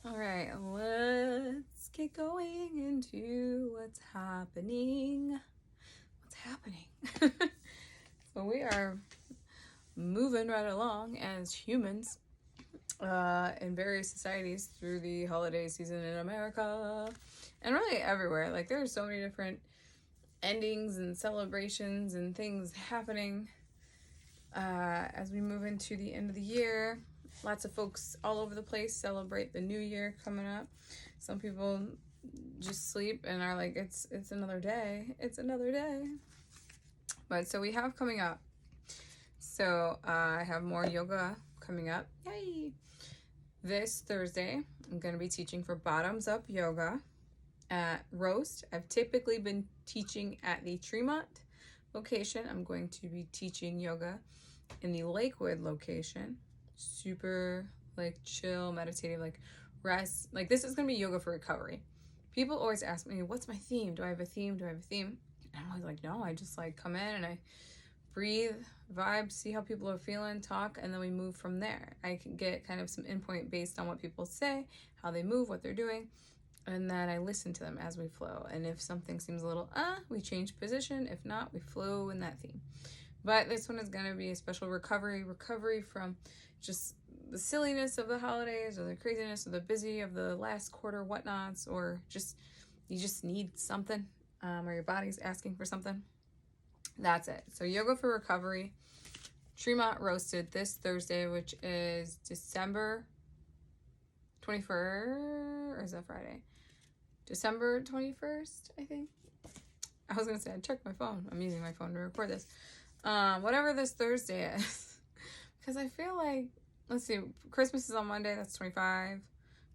All right, let's get going into what's happening. What's happening? So we are moving right along as humans in various societies through the holiday season in America and really everywhere. Like there are so many different endings and celebrations and things happening as we move into the end of the year. Lots of folks all over the place celebrate the new year coming up. Some people just sleep and are like, it's another day. It's another day. But so we have coming up. So I have more yoga coming up. Yay! This Thursday, I'm going to be teaching for bottoms up yoga at Roast. I've typically been teaching at the Tremont location. I'm going to be teaching yoga in the Lakewood location. Super like chill, meditative, like rest. Like this is gonna be yoga for recovery. People always ask me, what's my theme? Do I have a theme? Do I have a theme? And I'm always like, no, I just like come in and I breathe, vibe, see how people are feeling, talk, and then we move from there. I can get kind of some input based on what people say, how they move, what they're doing, and then I listen to them as we flow. And if something seems a little we change position. If not, we flow in that theme. But this one is going to be a special recovery from just the silliness of the holidays or the craziness or the busy of the last quarter whatnots, or just you just need something or your body's asking for something. That's it. So yoga for recovery, Tremont Roasted this Thursday, which is December 21st, or is that Friday? December 21st, I think. I was going to say, I checked my phone. I'm using my phone to record this. Whatever this Thursday is. Because I feel like, let's see, Christmas is on Monday, that's 25,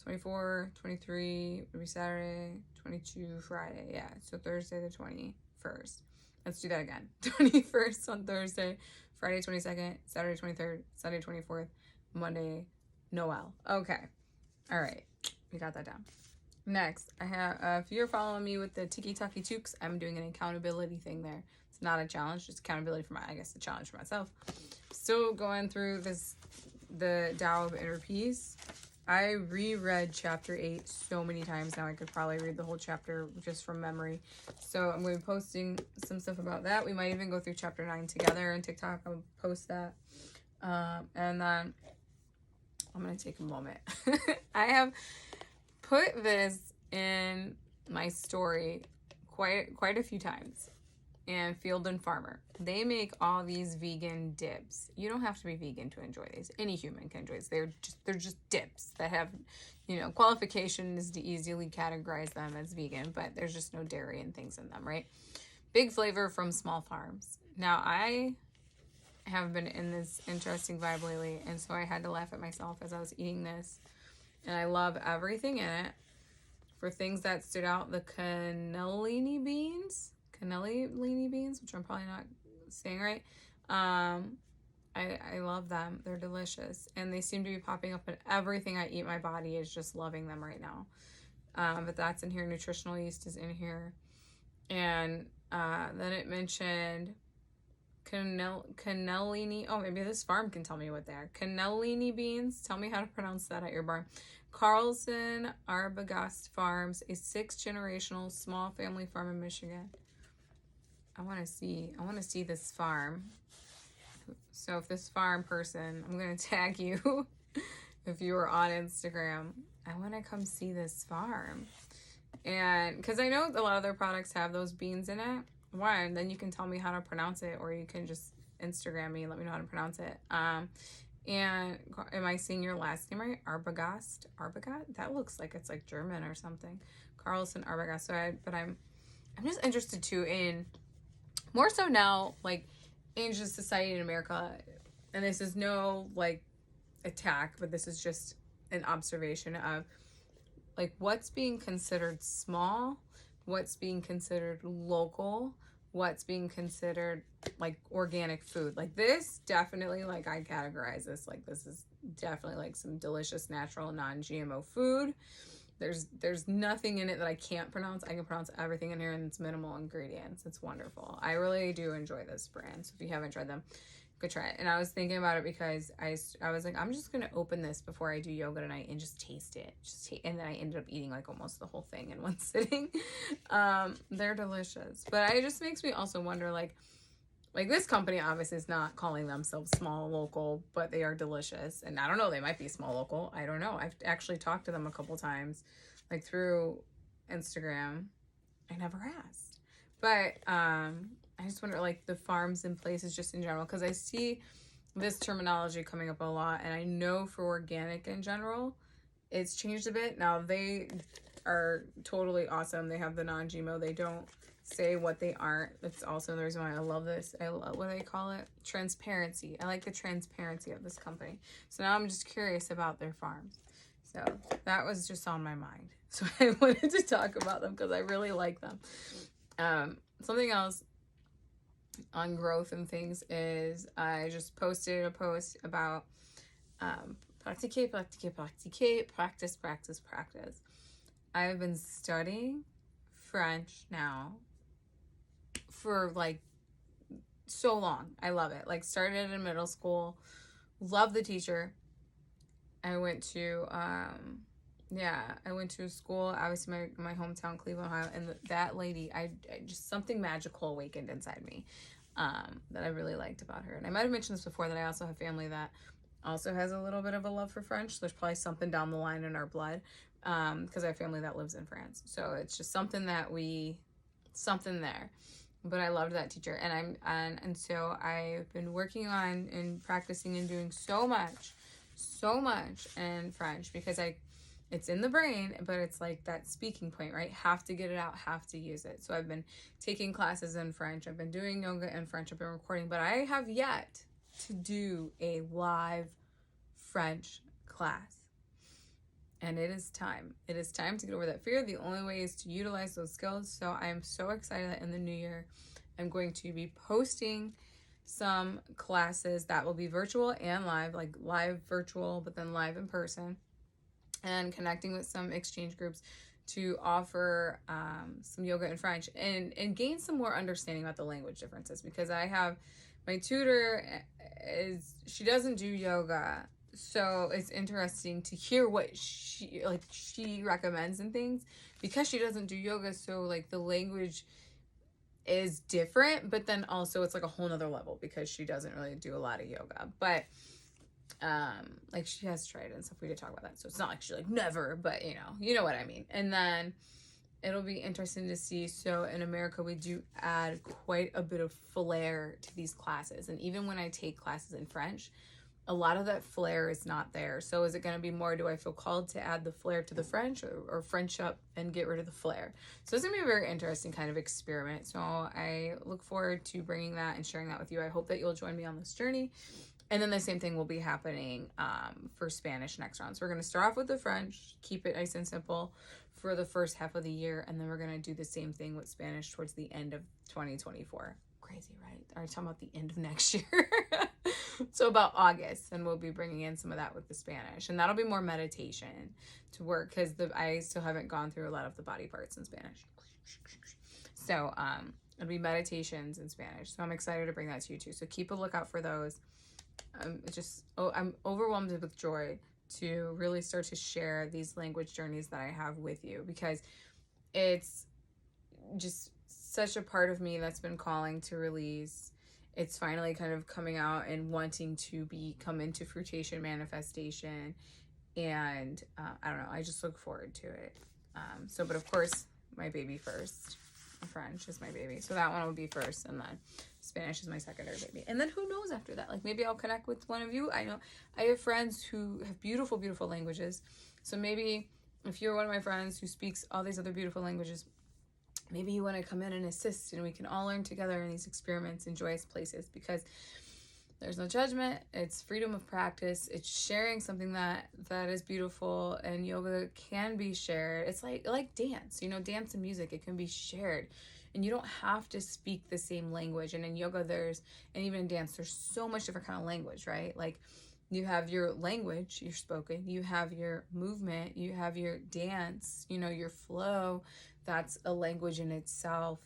24, 23, would be Saturday, 22, Friday, yeah. So Thursday the 21st. Let's do that again. 21st on Thursday, Friday 22nd, Saturday 23rd, Sunday 24th, Monday, Noel. Okay. All right. We got that down. Next, I have, if you're following me with the Tiki Taki Tukes, I'm doing an accountability thing there. It's not a challenge, just accountability for a challenge for myself. Still going through the Tao of Inner Peace. I reread chapter 8 so many times now. I could probably read the whole chapter just from memory. So I'm going to be posting some stuff about that. We might even go through chapter 9 together on TikTok. I'll post that. And then I'm going to take a moment. I have put this in my story quite a few times. And Field and Farmer, they make all these vegan dips. You don't have to be vegan to enjoy these. Any human can enjoy these. They're just dips that have, qualifications to easily categorize them as vegan, but there's just no dairy and things in them, right? Big flavor from small farms. Now I have been in this interesting vibe lately, and so I had to laugh at myself as I was eating this. And I love everything in it. For things that stood out, the cannellini beans, which I'm probably not saying right. I love them. They're delicious. And they seem to be popping up in everything I eat. My body is just loving them right now. But that's in here. Nutritional yeast is in here. And then it mentioned cannellini. Oh, maybe this farm can tell me what they are. Cannellini beans. Tell me how to pronounce that at your barn. Carlson Arbogast Farms, a 6-generational small family farm in Michigan. I want to see this farm. So if this farm person, I'm going to tag you if you are on Instagram. I want to come see this farm. And because I know a lot of their products have those beans in it. One, then you can tell me how to pronounce it, or you can just Instagram me and let me know how to pronounce it. And am I saying your last name right? Arbogast? That looks like it's like German or something. Carlson Arbogast. So I'm just interested too in more so now, like Asian society in America, and this is no like attack, but this is just an observation of like what's being considered small, what's being considered local, what's being considered like organic food. Like this definitely, like I categorize this, like this is definitely like some delicious natural non-GMO food. There's nothing in it that I can't pronounce. I can pronounce everything in here, and it's minimal ingredients. It's wonderful. I really do enjoy this brand. So if you haven't tried them, Go try it. And I was thinking about it because I was like, I'm just gonna open this before I do yoga tonight and just taste it. And then I ended up eating like almost the whole thing in one sitting. They're delicious, but it just makes me also wonder, like this company obviously is not calling themselves small local, but they are delicious. And I don't know, they might be small local. I don't know. I've actually talked to them a couple times, like through Instagram. I never asked, but I just wonder, like, the farms and places just in general, because I see this terminology coming up a lot, and I know for organic in general, it's changed a bit. Now, they are totally awesome. They have the non-GMO. They don't say what they aren't. That's also the reason why I love this. I love, what do they call it? Transparency. I like the transparency of this company. So now I'm just curious about their farms. So that was just on my mind. So I wanted to talk about them because I really like them. Something else on growth and things is I just posted a post about practice. I've been studying French now for like so long. I love it. Like, started in middle school, love the teacher. I went to I went to a school, obviously my hometown, Cleveland, Ohio, and that lady, I just, something magical awakened inside me that I really liked about her. And I might have mentioned this before, that I also have family that also has a little bit of a love for French. There's probably something down the line in our blood, because I have family that lives in France. So it's just something there. But I loved that teacher, and so I've been working on and practicing and doing so much in French, because it's in the brain, but it's like that speaking point, right? Have to get it out, have to use it. So I've been taking classes in French. I've been doing yoga in French. I've been recording, but I have yet to do a live French class. And it is time. It is time to get over that fear. The only way is to utilize those skills. So I am so excited that in the new year, I'm going to be posting some classes that will be virtual and live, like live virtual, but then live in person, and connecting with some exchange groups to offer some yoga in French and gain some more understanding about the language differences, because I have my tutor she doesn't do yoga, so it's interesting to hear what she recommends and things, because she doesn't do yoga. So like the language is different, but then also it's like a whole nother level, because she doesn't really do a lot of yoga, but like she has tried and stuff. We did talk about that, so it's not like she's like never, but you know what I mean. And then it'll be interesting to see. So in America, we do add quite a bit of flair to these classes, and even when I take classes in French, a lot of that flair is not there. So is it going to be more, do I feel called to add the flair to the French, or French up and get rid of the flair? So it's going to be a very interesting kind of experiment. So I look forward to bringing that and sharing that with you. I hope that you'll join me on this journey. And then the same thing will be happening for Spanish next round. So we're going to start off with the French, keep it nice and simple for the first half of the year. And then we're going to do the same thing with Spanish towards the end of 2024. Crazy, right? Are talking about the end of next year. So about August, and we'll be bringing in some of that with the Spanish. And that'll be more meditation to work, because I still haven't gone through a lot of the body parts in Spanish. So it'll be meditations in Spanish. So I'm excited to bring that to you too. So keep a lookout for those. I'm overwhelmed with joy to really start to share these language journeys that I have with you, because it's just such a part of me that's been calling to release. It's finally kind of coming out and wanting to come into fruition, manifestation, and I don't know, I just look forward to it. But of course, my baby first. French is my baby, so that one will be first, and then Spanish is my secondary baby. And then who knows after that? Like, maybe I'll connect with one of you. I know I have friends who have beautiful, beautiful languages. So maybe if you're one of my friends who speaks all these other beautiful languages, maybe you want to come in and assist, and we can all learn together in these experiments in joyous places, because there's no judgment. It's freedom of practice. It's sharing something that is beautiful, and yoga can be shared. It's like dance, dance and music. It can be shared, and you don't have to speak the same language. And in yoga, and even in dance, there's so much different kind of language, right? Like, you have your language, your spoken, you have your movement, you have your dance, your flow. That's a language in itself.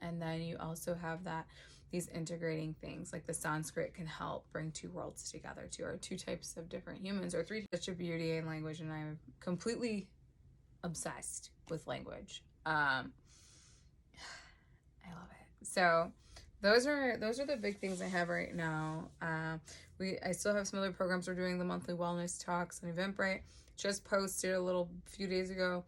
And then you also have that these integrating things. Like the Sanskrit can help bring two worlds together, two or two types of different humans, or three. Such a beauty in language, and I'm completely obsessed with language. I love it. So those are the big things I have right now. I still have some other programs. We're doing the monthly wellness talks on Eventbrite. Just posted a few days ago,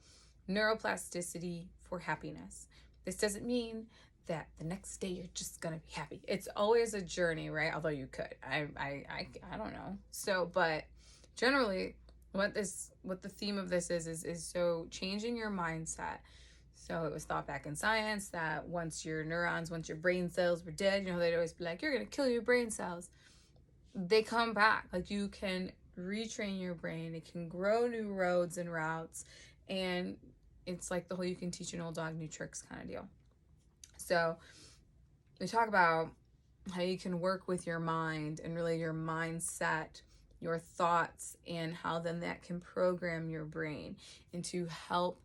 neuroplasticity for happiness. This doesn't mean that the next day you're just gonna be happy. It's always a journey, right? Although you could. I don't know. So, but generally, what the theme of this is so changing your mindset. So it was thought back in science that once your brain cells were dead, they'd always be like, you're gonna kill your brain cells. They come back. Like, you can retrain your brain. It can grow new roads and routes, and it's like the whole you can teach an old dog new tricks kind of deal. So we talk about how you can work with your mind and really your mindset, your thoughts, and how then that can program your brain and to help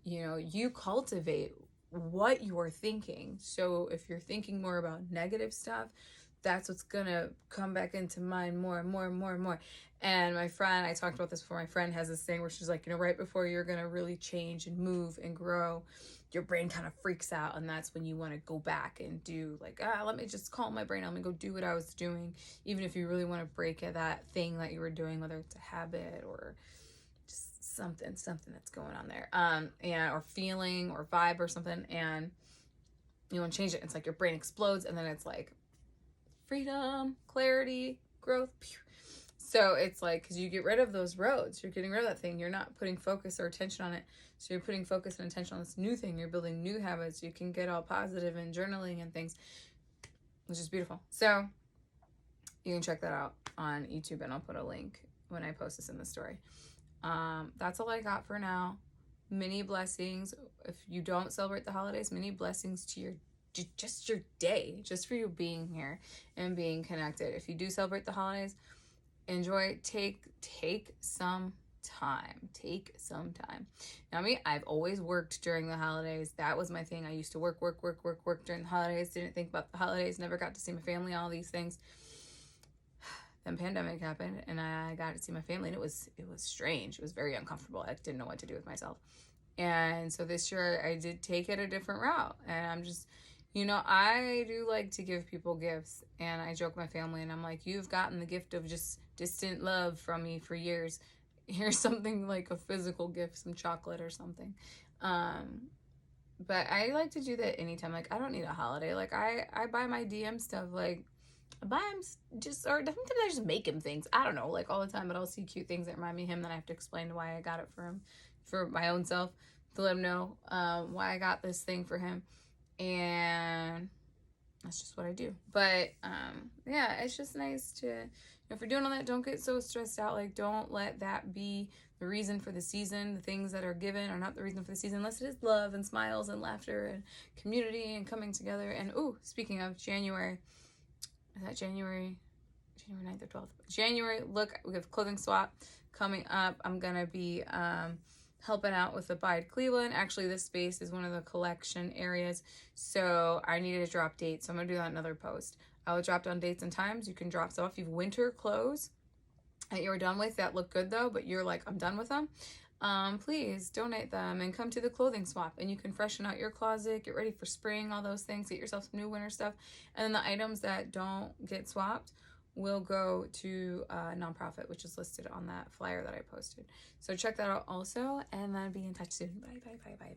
you cultivate what you're thinking. So if you're thinking more about negative stuff, that's what's gonna come back into mind more and more and more and more. And my friend, I talked about this before, my friend has this thing where she's like, right before you're gonna really change and move and grow, your brain kind of freaks out, and that's when you want to go back and do like, let me just calm my brain, let me go do what I was doing, even if you really want to break that thing that you were doing, whether it's a habit or just something that's going on there, or feeling or vibe or something, and you want to change it. It's like your brain explodes, and then it's like freedom, clarity, growth. So it's like, because you get rid of those roads, you're getting rid of that thing, you're not putting focus or attention on it. So you're putting focus and attention on this new thing. You're building new habits. You can get all positive and journaling and things, which is beautiful. So you can check that out on YouTube, and I'll put a link when I post this in the story. That's all I got for now. Many blessings. If you don't celebrate the holidays, many blessings to your day, just for you being here and being connected. If you do celebrate the holidays, enjoy. Take some time. Now me, I've always worked during the holidays. That was my thing. I used to work during the holidays. Didn't think about the holidays. Never got to see my family. All these things. Then pandemic happened, and I got to see my family, and it was strange. It was very uncomfortable. I didn't know what to do with myself. And so this year I did take it a different route, and I'm just, I do like to give people gifts, and I joke with my family, and I'm like, you've gotten the gift of just distant love from me for years. Here's something like a physical gift, some chocolate or something. But I like to do that anytime. Like, I don't need a holiday. Like, I buy my DM stuff. Like, I buy him or sometimes I just make him things. I don't know, like all the time, but I'll see cute things that remind me of him. Then I have to explain why I got it for him, for my own self, to let him know why I got this thing for him. And that's just what I do. But yeah, it's just nice to, if you're doing all that, don't get so stressed out. Like, don't let that be the reason for the season. The things that are given are not the reason for the season, unless it is love and smiles and laughter and community and coming together. And speaking of January, is that January 9th or 12th? January, look, we have clothing swap coming up. I'm gonna be helping out with Abide Cleveland. Actually, this space is one of the collection areas, so I needed to drop dates, so I'm gonna do that in another post. I will drop down dates and times. You can drop stuff off. You have winter clothes that you were done with that look good though, but you're like, I'm done with them. Please donate them and come to the clothing swap, and you can freshen out your closet, get ready for spring, all those things, get yourself some new winter stuff. And then the items that don't get swapped will go to a nonprofit, which is listed on that flyer that I posted. So check that out also, and then be in touch soon. Bye.